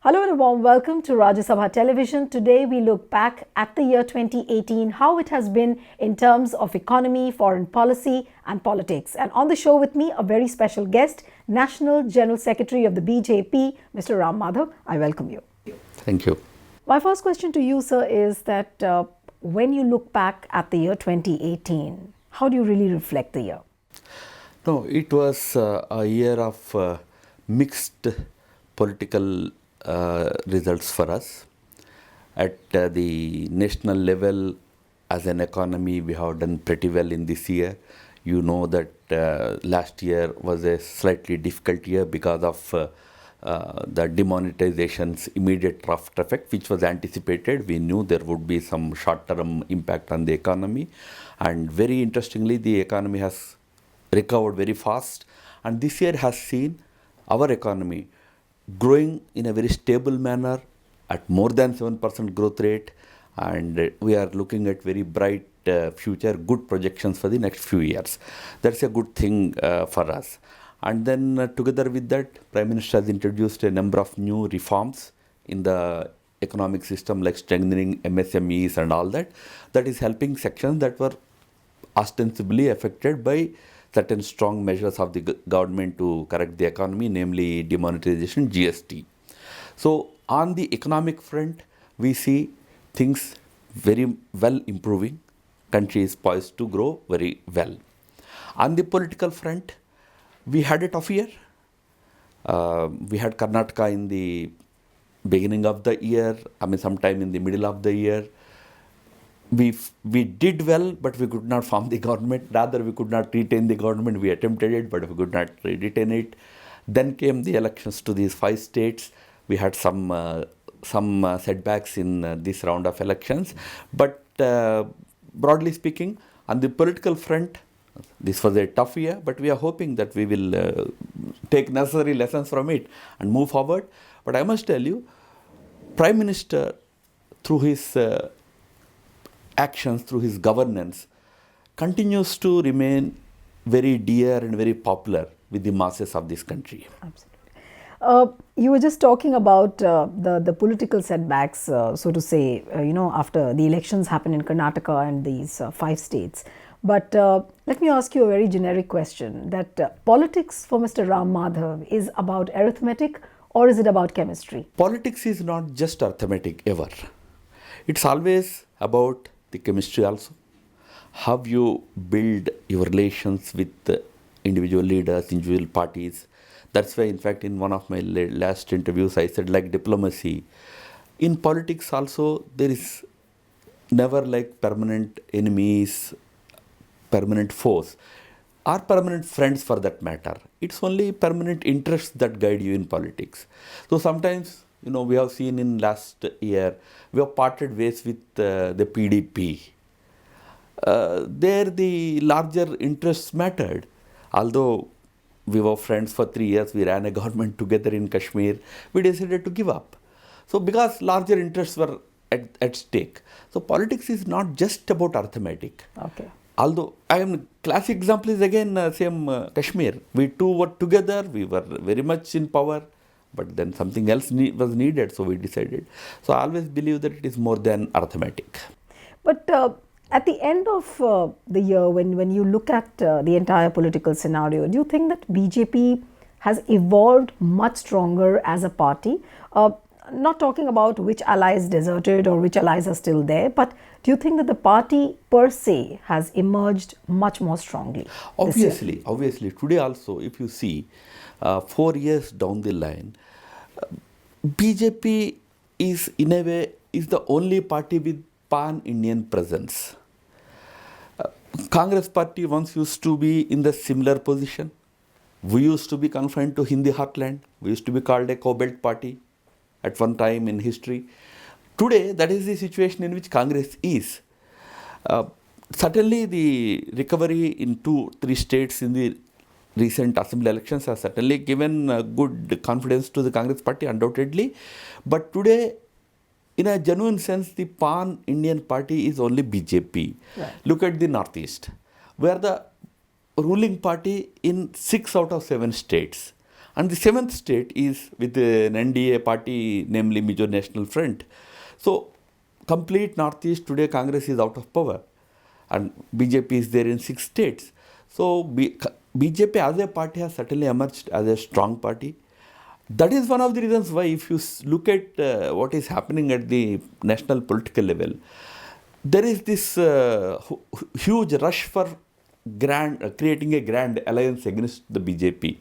Hello and a warm welcome to Rajya Sabha Television. Today we look back at the year 2018, how it has been in terms of economy, foreign policy and politics. And on the show with me, a very special guest, National General Secretary of the BJP, Mr. Ram Madhav. I welcome you. Thank you. My first question to you, sir, is that when you look back at the year 2018, how do you really reflect the year? No, it was a year of mixed political results for us. At the national level, as an economy, we have done pretty well in this year. You know that last year was a slightly difficult year because of the demonetization's immediate draft effect, which was anticipated. We knew there would be some short-term impact on the economy. And very interestingly, the economy has recovered very fast. And this year has seen our economy growing in a very stable manner at more than 7% growth rate, and we are looking at very bright future, good projections for the next few years. That's a good thing for us. And then together with that, Prime Minister has introduced a number of new reforms in the economic system, like strengthening MSMEs and all that. That is helping sections that were ostensibly affected by certain strong measures of the government to correct the economy, namely demonetization, GST. So on the economic front, we see things very well improving. Country is poised to grow very well. On the political front, we had a tough year. We had Karnataka in the beginning of the year, sometime in the middle of the year. We did well, but we could not form the government. Rather, we could not retain the government. We attempted it, but we could not retain it. Then came the elections to these 5 states. We had some setbacks in this round of elections. But broadly speaking, on the political front, this was a tough year, but we are hoping that we will take necessary lessons from it and move forward. But I must tell you, Prime Minister, through his actions, through his governance, continues to remain very dear and very popular with the masses of this country. Absolutely. You were just talking about the political setbacks, so to say, after the elections happened in Karnataka and these 5 states. But let me ask you a very generic question, that politics for Mr. Ram Madhav is about arithmetic or is it about chemistry? Politics is not just arithmetic ever. It's always about the chemistry also. How you build your relations with individual leaders, individual parties. That's why, in fact, in one of my last interviews, I said, like diplomacy. In politics also, there is never like permanent enemies, permanent foes, or permanent friends for that matter. It's only permanent interests that guide you in politics. So sometimes, we have seen in last year, we have parted ways with the PDP. There the larger interests mattered. Although we were friends for 3 years, we ran a government together in Kashmir, we decided to give up. So because larger interests were at stake. So politics is not just about arithmetic. Okay. Although, classic example is again Kashmir. We two were together, we were very much in power. But then something else was needed, so we decided. So I always believe that it is more than arithmetic. But at the end of the year, when you look at the entire political scenario, do you think that BJP has evolved much stronger as a party? Not talking about which allies deserted or which allies are still there, but do you think that the party per se has emerged much more strongly? Obviously. Today also, if you see, 4 years down the line, BJP is in a way is the only party with pan-Indian presence. Congress party once used to be in the similar position. We used to be confined to Hindi heartland. We used to be called a co-belt party at one time in history. Today, that is the situation in which Congress is. Certainly, the recovery in 2-3 states in the recent assembly elections has certainly given good confidence to the Congress party, undoubtedly. But today, in a genuine sense, the pan-Indian party is only BJP. Right. Look at the Northeast, where the ruling party in 6 out of 7 states. And the seventh state is with an NDA party, namely Mizo National Front. So, complete Northeast today, Congress is out of power. And BJP is there in 6 states. So, BJP as a party has certainly emerged as a strong party. That is one of the reasons why, if you look at what is happening at the national political level, there is this huge rush for creating a grand alliance against the BJP,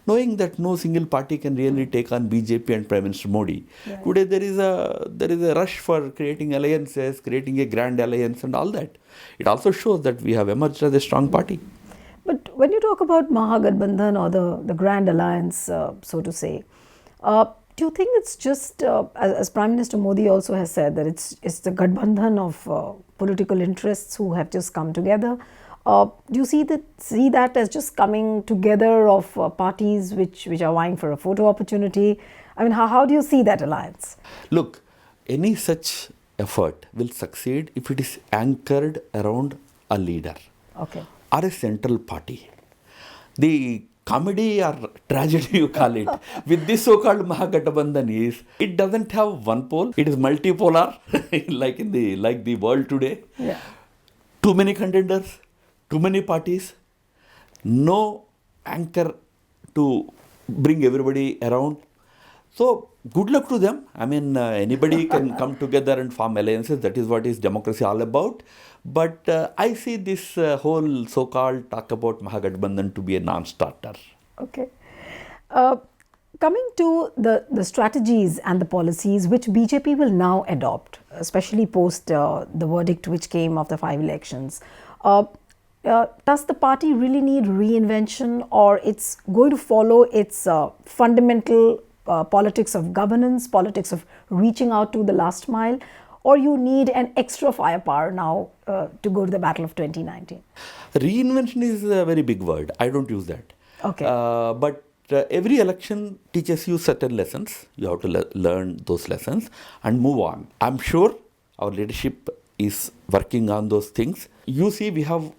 knowing that no single party can really take on BJP and Prime Minister Modi. Right. Today there is a rush for creating alliances, creating a grand alliance and all that. It also shows that we have emerged as a strong party. But when you talk about Mahagathbandhan or the grand alliance, so to say, do you think it's just, as Prime Minister Modi also has said, that it's the Gathbandhan of political interests who have just come together? Do you see that as just coming together of parties which are vying for a photo opportunity? I mean, how do you see that alliance? Look, any such effort will succeed if it is anchored around a leader. Okay. Or a central party. The comedy or tragedy, you call it, with this so-called Mahagathbandhan is, it doesn't have one pole, it is multipolar, like the world today. Yeah. Too many contenders, too many parties, no anchor to bring everybody around. So, good luck to them. I mean, anybody can come together and form alliances. That is what is democracy all about. But I see this whole so-called talk about Mahagathbandhan to be a non-starter. Okay. Coming to the strategies and the policies which BJP will now adopt, especially post the verdict which came of the 5 elections, does the party really need reinvention, or it's going to follow its fundamental politics of governance, politics of reaching out to the last mile, or you need an extra firepower now to go to the battle of 2019? Reinvention is a very big word. I don't use that. Okay. But every election teaches you certain lessons. You have to learn those lessons and move on. I'm sure our leadership is working on those things. You see, we have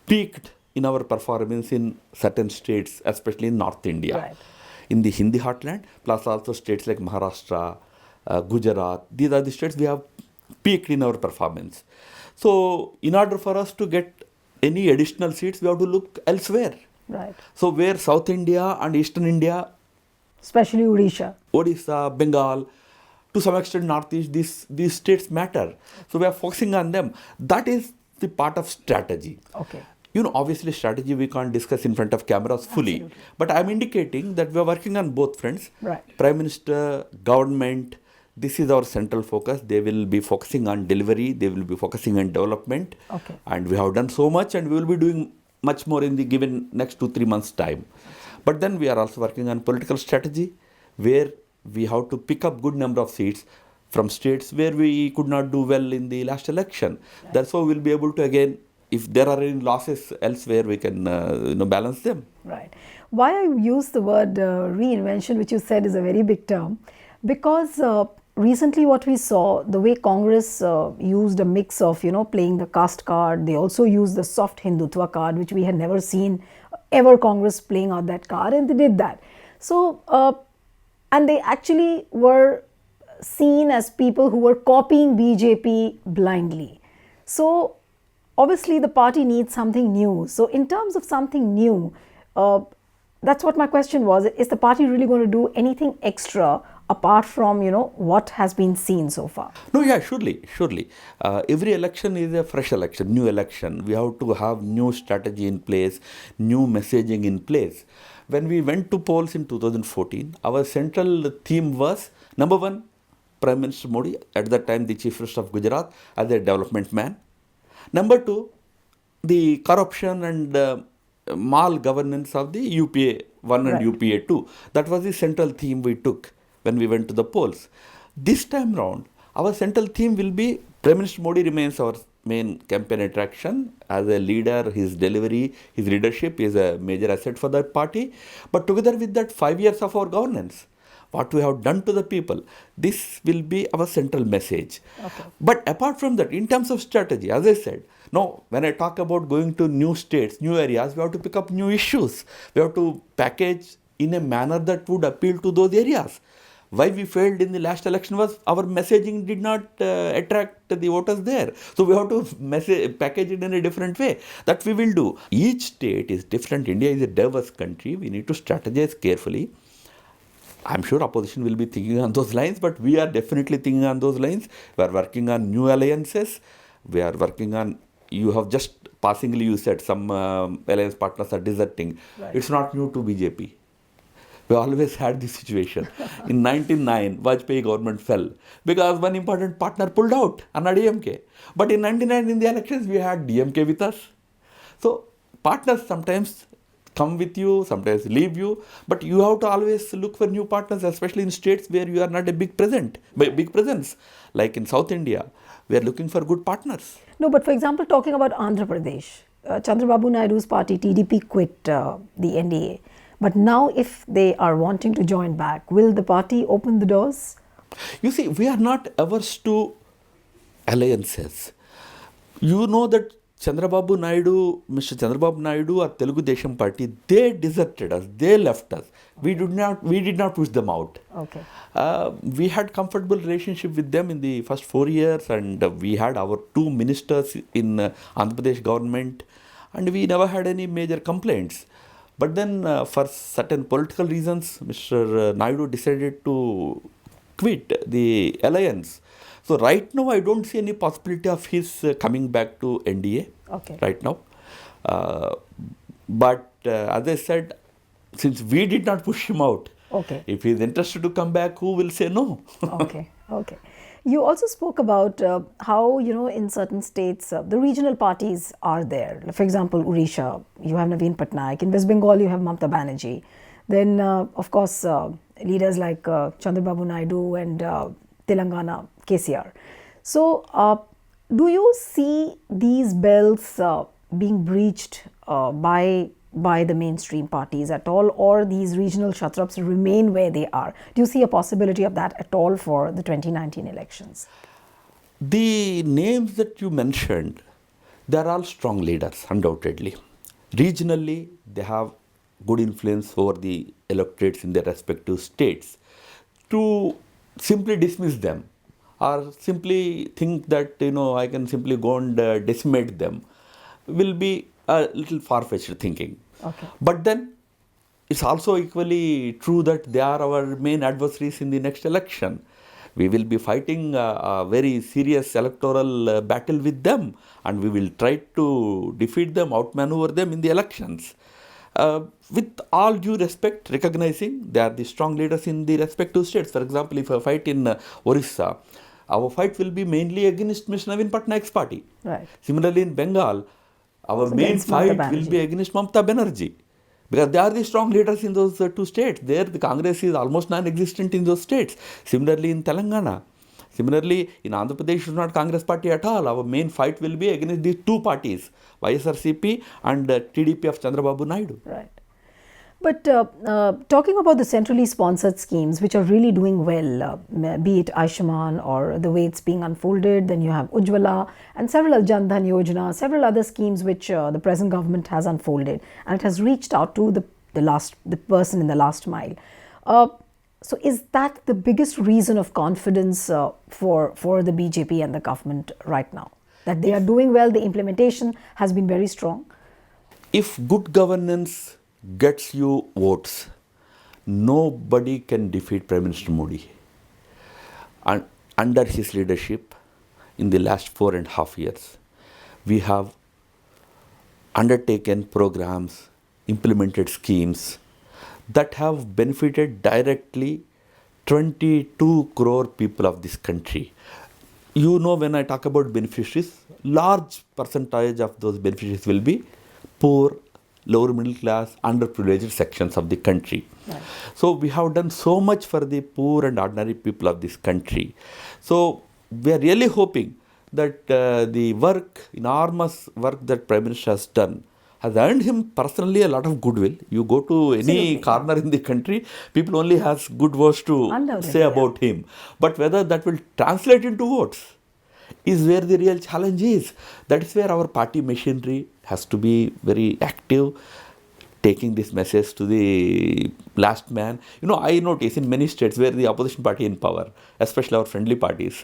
peaked in our performance in certain states, especially in North India. Right. In the Hindi heartland, plus also states like Maharashtra, Gujarat. These are the states we have peaked in our performance. So, in order for us to get any additional seats, we have to look elsewhere. Right. So, where South India and Eastern India, especially Odisha, Bengal, to some extent Northeast, these states matter. So, we are focusing on them. That is the part of strategy. Okay. You know, obviously strategy we can't discuss in front of cameras fully. Absolutely. But I'm indicating that we are working on both fronts. Right. Prime Minister, government, this is our central focus. They will be focusing on delivery. They will be focusing on development. Okay. And we have done so much, and we will be doing much more in the given next 2-3 months time. But then we are also working on political strategy, where we have to pick up good number of seats from states where we could not do well in the last election. Right. That's how we'll be able to, again, if there are any losses elsewhere, we can balance them. Right. Why I use the word reinvention, which you said is a very big term, because recently what we saw, the way Congress used a mix of, playing the caste card, they also used the soft Hindutva card, which we had never seen ever Congress playing out that card, and they did that. So, and they actually were seen as people who were copying BJP blindly. So, obviously, the party needs something new. So, in terms of something new, that's what my question was. Is the party really going to do anything extra apart from, what has been seen so far? No, yeah, surely. Every election is a fresh election, new election. We have to have new strategy in place, new messaging in place. When we went to polls in 2014, our central theme was, number one, Prime Minister Modi, at that time the Chief Minister of Gujarat, as a development man. Number two, the corruption and mal governance of the UPA 1 and UPA 2. That was the central theme we took when we went to the polls. This time round, our central theme will be Prime Minister Modi remains our main campaign attraction. As a leader, his delivery, his leadership is a major asset for that party. But together with that, 5 years of our governance, what we have done to the people, this will be our central message. Okay. But apart from that, in terms of strategy, as I said, no, when I talk about going to new states, new areas, we have to pick up new issues. We have to package in a manner that would appeal to those areas. Why we failed in the last election was our messaging did not attract the voters there. So we have to package it in a different way. That we will do. Each state is different. India is a diverse country. We need to strategize carefully. I'm sure opposition will be thinking on those lines, but we are definitely thinking on those lines. We are working on new alliances. We are working on, you have just passingly you said some alliance partners are deserting. Right. It's not new to BJP. We always had this situation. In 1999, Vajpayee government fell because one important partner pulled out, Anna DMK. But in 1999 in the elections, we had DMK with us. So partners sometimes come with you, sometimes leave you, but you have to always look for new partners, especially in states where you are not a big presence. Like in South India, we are looking for good partners. No, but for example, talking about Andhra Pradesh, Chandrababu Naidu's party TDP quit the NDA. But now if they are wanting to join back, will the party open the doors? You see, we are not averse to alliances. You know that Mr. Chandrababu Naidu or Telugu Desam party, they deserted us, they left us. We did not push them out. Okay. We had comfortable relationship with them in the first 4 years, and we had our 2 ministers in Andhra Pradesh government, and we never had any major complaints. But then for certain political reasons, Mr. Naidu decided to quit the alliance. So right now, I don't see any possibility of his coming back to NDA. Okay. Right now. But as I said, since we did not push him out, okay, if he is interested to come back, who will say no? Okay. Okay. You also spoke about how, in certain states, the regional parties are there. For example, Odisha, you have Naveen Patnaik. In West Bengal, you have Mamata Banerjee. Then, of course, leaders like Chandrababu Naidu and Telangana, KCR. So, do you see these bells being breached by the mainstream parties at all, or these regional kshatrabs remain where they are? Do you see a possibility of that at all for the 2019 elections? The names that you mentioned, they are all strong leaders, undoubtedly. Regionally, they have good influence over the electorates in their respective states. To simply dismiss them or simply think that, I can simply go and decimate them will be a little far-fetched thinking. Okay. But then it's also equally true that they are our main adversaries in the next election. We will be fighting a very serious electoral battle with them, and we will try to defeat them, outmaneuver them in the elections. With all due respect, recognizing they are the strong leaders in the respective states. For example, if I fight in Odisha, our fight will be mainly against Mr. Naveen Patnaik's party. Right. Similarly, in Bengal, our main fight will be against Mamata Banerjee, because they are the strong leaders in those 2 states. There, the Congress is almost non-existent in those states. Similarly, in Telangana. Similarly, in Andhra Pradesh, is not Congress party at all. Our main fight will be against these 2 parties, YSRCP and TDP of Chandrababu Naidu. Right. But talking about the centrally sponsored schemes, which are really doing well, be it Aishman or the way it's being unfolded, then you have Ujjwala and several Jan Dhan Yojana, several other schemes which the present government has unfolded, and it has reached out to the person in the last mile. So is that the biggest reason of confidence for the BJP and the government right now? That they are doing well, the implementation has been very strong? If good governance gets you votes, nobody can defeat Prime Minister Modi. And under his leadership, in the last 4.5 years, we have undertaken programs, implemented schemes that have benefited directly 22 crore people of this country. When I talk about beneficiaries, large percentage of those beneficiaries will be poor, lower middle class, underprivileged sections of the country. Right. So we have done so much for the poor and ordinary people of this country. So we are really hoping that the enormous work that Prime Minister has done, has earned him personally a lot of goodwill. You go to any corner in the country, people only has good words to say about him. But whether that will translate into votes is where the real challenge is. That is where our party machinery has to be very active, taking this message to the last man. I notice in many states where the opposition party in power, especially our friendly parties,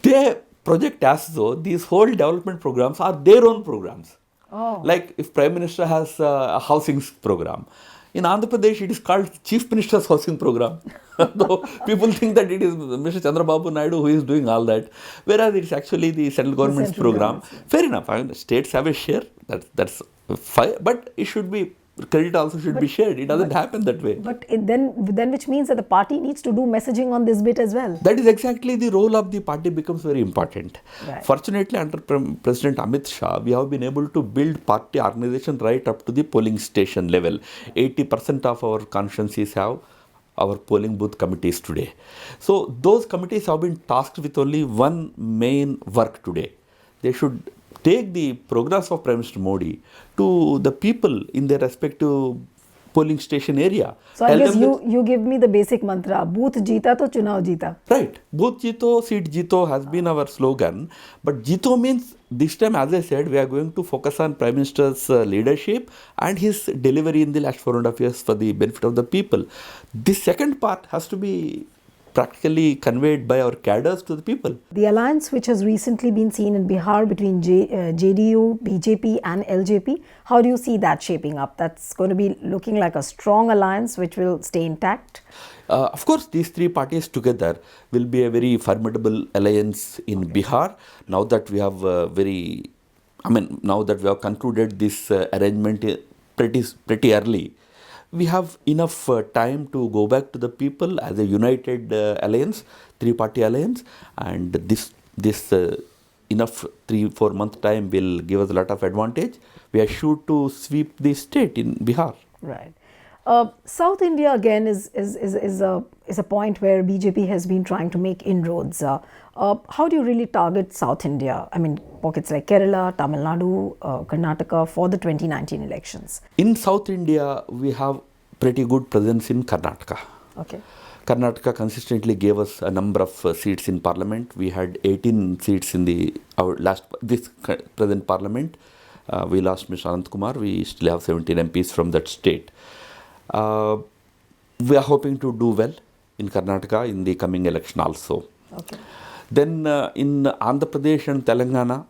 they project as though these whole development programs are their own programs. Oh. Like if Prime Minister has a housing program, in Andhra Pradesh it is called Chief Minister's housing program. Though people think that it is Mr. Chandrababu Naidu who is doing all that, whereas it's actually the central government's program. Fair enough. I mean, states have a share. That's fine, but it should be. Credit also should be shared. It doesn't happen that way. But then which means that the party needs to do messaging on this bit as well. That is exactly the role of the party becomes very important. Right. Fortunately, under President Amit Shah, we have been able to build party organization right up to the polling station level. 80% of our constituencies have our polling booth committees today. So those committees have been tasked with only one main work today. They should take the progress of Prime Minister Modi to the people in their respective polling station area. So I guess you give me the basic mantra, booth jeeta to chunav jeeta. Right. Booth jeeto, seat jeeto has been our slogan. But jeeto means this time, as I said, we are going to focus on Prime Minister's leadership and his delivery in the last 4.5 years for the benefit of the people. This second part has to be practically conveyed by our cadres to the people. The alliance which has recently been seen in Bihar between JDU, BJP and LJP, how do you see that shaping up? That's going to be looking like a strong alliance which will stay intact? Of course, these three parties together will be a very formidable alliance in Bihar. Now that we have now that we have concluded this arrangement pretty early, we have enough time to go back to the people as a united alliance, three-party alliance, and this enough 3-4 month time will give us a lot of advantage. We are sure to sweep the state in Bihar. Right. South India again is a point where BJP has been trying to make inroads. How do you really target South India? I mean, pockets like Kerala, Tamil Nadu, Karnataka for the 2019 elections. In South India, we have pretty good presence in Karnataka. Okay. Karnataka consistently gave us a number of seats in parliament. We had 18 seats in this present parliament. We lost Mr. Anant Kumar. We still have 17 MPs from that state. We are hoping to do well in Karnataka in the coming election also. Okay. Then in Andhra Pradesh and Telangana,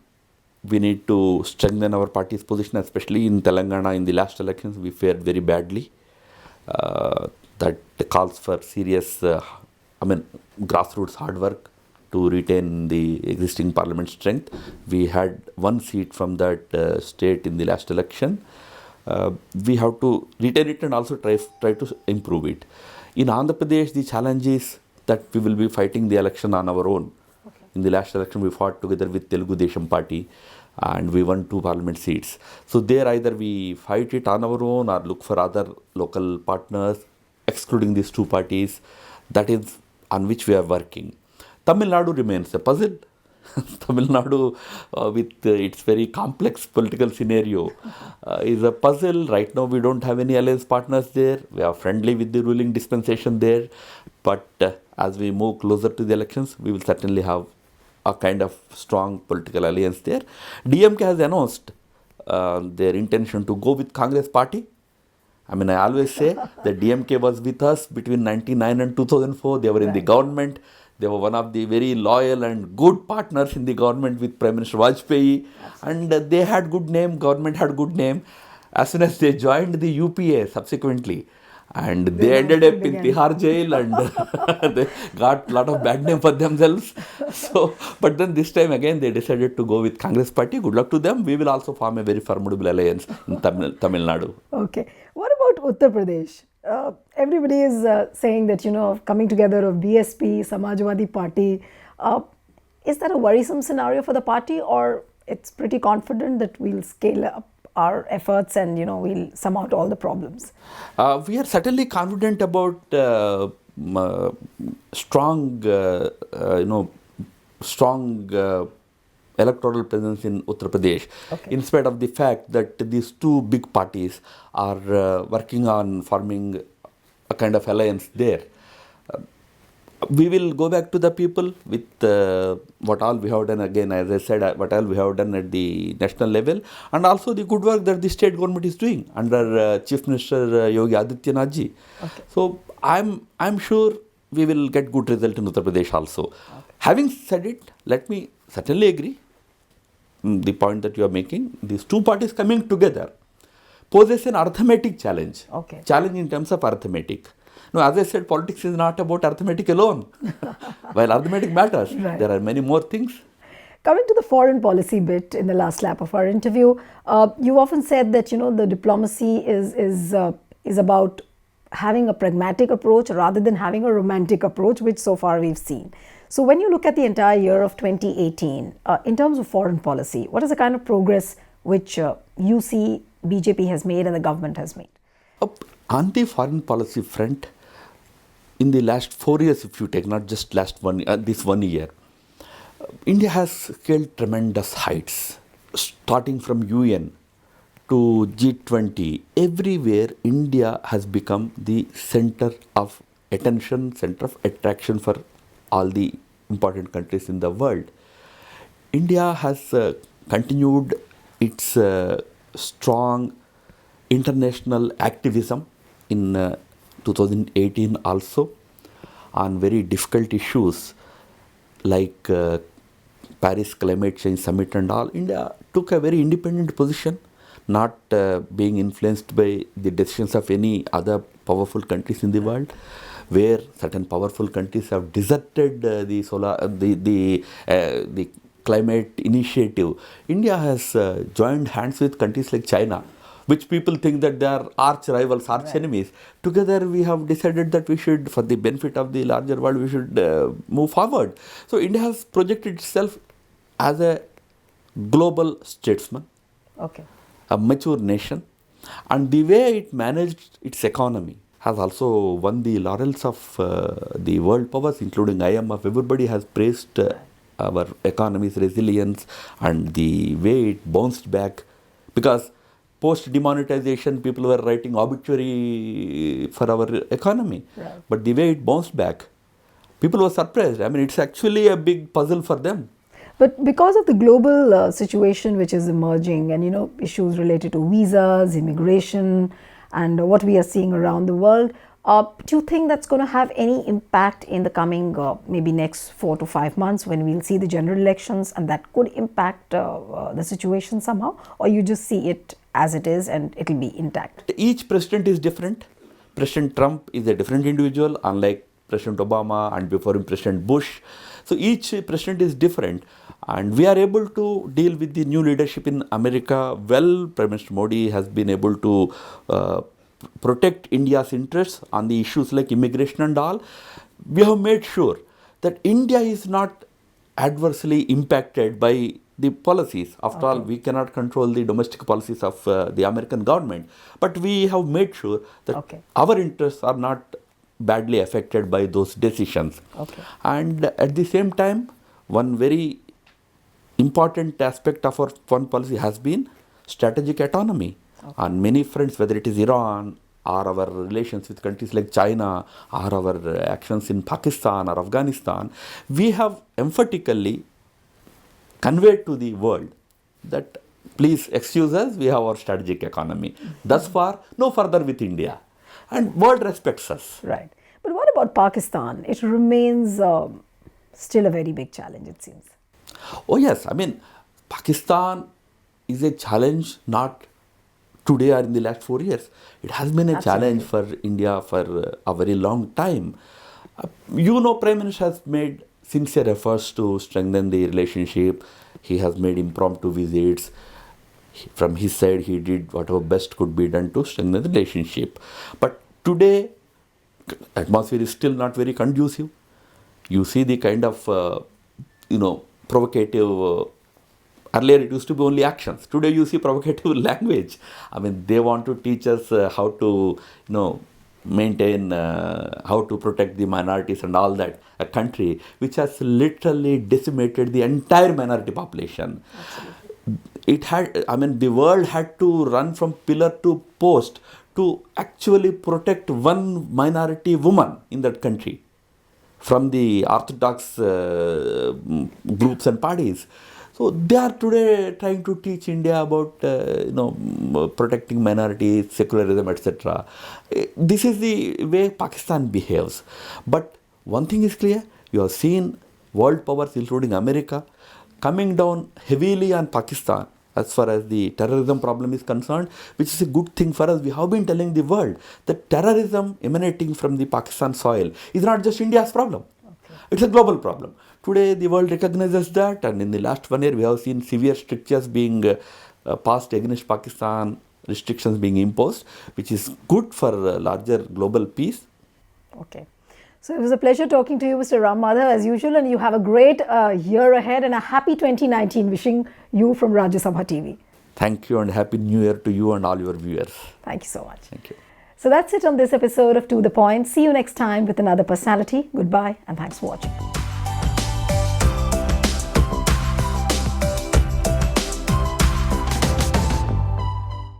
we need to strengthen our party's position, especially in Telangana. In the last elections, we fared very badly. That calls for serious, grassroots hard work to retain the existing parliament strength. We had one seat from that state in the last election. We have to retain it and also try to improve it. In Andhra Pradesh, the challenge is that we will be fighting the election on our own. Okay. In the last election, we fought together with Telugu Desam Party and we won 2 parliament seats. So there either we fight it on our own or look for other local partners, excluding these 2 parties. That is on which we are working. Tamil Nadu remains a puzzle. Tamil Nadu, with its very complex political scenario, is a puzzle. Right now, we don't have any alliance partners there. We are friendly with the ruling dispensation there. But as we move closer to the elections, we will certainly have a kind of strong political alliance there. DMK has announced their intention to go with Congress party. I mean, I always say that DMK was with us between 1999 and 2004. They were in the government. They were one of the very loyal and good partners in the government with Prime Minister Vajpayee. And they had good name, government had good name. As soon as they joined the UPA subsequently, and they ended up in Bihar jail and they got a lot of bad name for themselves. So, but then this time again they decided to go with Congress party. Good luck to them. We will also form a very formidable alliance in Tamil Nadu. Okay. What about Uttar Pradesh? Everybody is saying that, coming together of BSP, Samajwadi Party, is that a worrisome scenario for the party, or it's pretty confident that we'll scale up our efforts and, we'll sum out all the problems? We are certainly confident about strong electoral presence in Uttar Pradesh, in spite of the fact that these 2 big parties are working on forming a kind of alliance there. We will go back to the people with what all we have done again, as I said, what all we have done at the national level, and also the good work that the state government is doing under Chief Minister Yogi Adityanath ji. Okay. So I'm sure we will get good result in Uttar Pradesh also. Okay. Having said it, let me certainly agree the point that you are making. These two parties coming together poses an arithmetic challenge. Okay. Challenge in terms of arithmetic. No, as I said, politics is not about arithmetic alone. While arithmetic matters, right, there are many more things. Coming to the foreign policy bit in the last lap of our interview, you often said that the diplomacy is about having a pragmatic approach rather than having a romantic approach, which so far we've seen. So when you look at the entire year of 2018, in terms of foreign policy, what is the kind of progress which you see BJP has made and the government has made? On the foreign policy front, in the last 4 years, if you take, not just this 1 year, India has scaled tremendous heights, starting from UN to G20. Everywhere, India has become the center of attention, center of attraction for all the important countries in the world. India has continued its strong international activism in 2018 also on very difficult issues like Paris Climate Change Summit and all. India took a very independent position, not being influenced by the decisions of any other powerful countries in the world, where certain powerful countries have deserted the climate initiative. India has joined hands with countries like China, which people think that they are arch rivals, arch enemies. Together we have decided that we should, for the benefit of the larger world, we should move forward. So India has projected itself as a global statesman, okay, a mature nation, and the way it managed its economy has also won the laurels of the world powers, including IMF. Everybody has praised our economy's resilience and the way it bounced back, because post demonetization, people were writing obituary for our economy. Right. But the way it bounced back, people were surprised. I mean, it's actually a big puzzle for them. But because of the global situation which is emerging and issues related to visas, immigration, and what we are seeing around the world, do you think that's going to have any impact in the coming maybe next 4 to 5 months when we'll see the general elections, and that could impact the situation somehow? Or you just see it as it is and it'll be intact? Each president is different. President Trump is a different individual, unlike President Obama and before him President Bush. So each president is different, and we are able to deal with the new leadership in America well. Prime Minister Modi has been able to protect India's interests on the issues like immigration and all. We have made sure that India is not adversely impacted by the policies. After all, we cannot control the domestic policies of the American government. But we have made sure that our interests are not badly affected by those decisions. And at the same time, one very important aspect of our foreign policy has been strategic autonomy. On many fronts, whether it is Iran or our relations with countries like China or our actions in Pakistan or Afghanistan, we have emphatically conveyed to the world that please excuse us, we have our strategic economy. Thus far, no further with India. And world respects us. Right. But what about Pakistan? It remains still a very big challenge, it seems. Oh yes, I mean, Pakistan is a challenge not today or in the last 4 years. It has been a challenge for India for a very long time. Prime Minister has made sincere efforts to strengthen the relationship. He has made impromptu visits. From his side, he did whatever best could be done to strengthen the relationship. But today, atmosphere is still not very conducive. You see the kind of, provocative. Earlier, it used to be only actions. Today, you see provocative language. I mean, they want to teach us how to, maintain, how to protect the minorities and all that. A country which has literally decimated the entire minority population. Absolutely. The world had to run from pillar to post to actually protect one minority woman in that country from the orthodox groups and parties. So they are today trying to teach India about protecting minorities, secularism, etc. This is the way Pakistan behaves. But one thing is clear: you have seen world powers, including America, coming down heavily on Pakistan as far as the terrorism problem is concerned, which is a good thing for us. We have been telling the world that terrorism emanating from the Pakistan soil is not just India's problem. Okay. It's a global problem. Today, the world recognizes that, and in the last 1 year, we have seen severe strictures being passed against Pakistan, restrictions being imposed, which is good for larger global peace. Okay. So it was a pleasure talking to you, Mr. Ram Madhav, as usual, and you have a great year ahead and a happy 2019. Wishing you from Rajya Sabha TV. Thank you, and Happy New Year to you and all your viewers. Thank you so much. Thank you. So that's it on this episode of To The Point. See you next time with another personality. Goodbye and thanks for watching.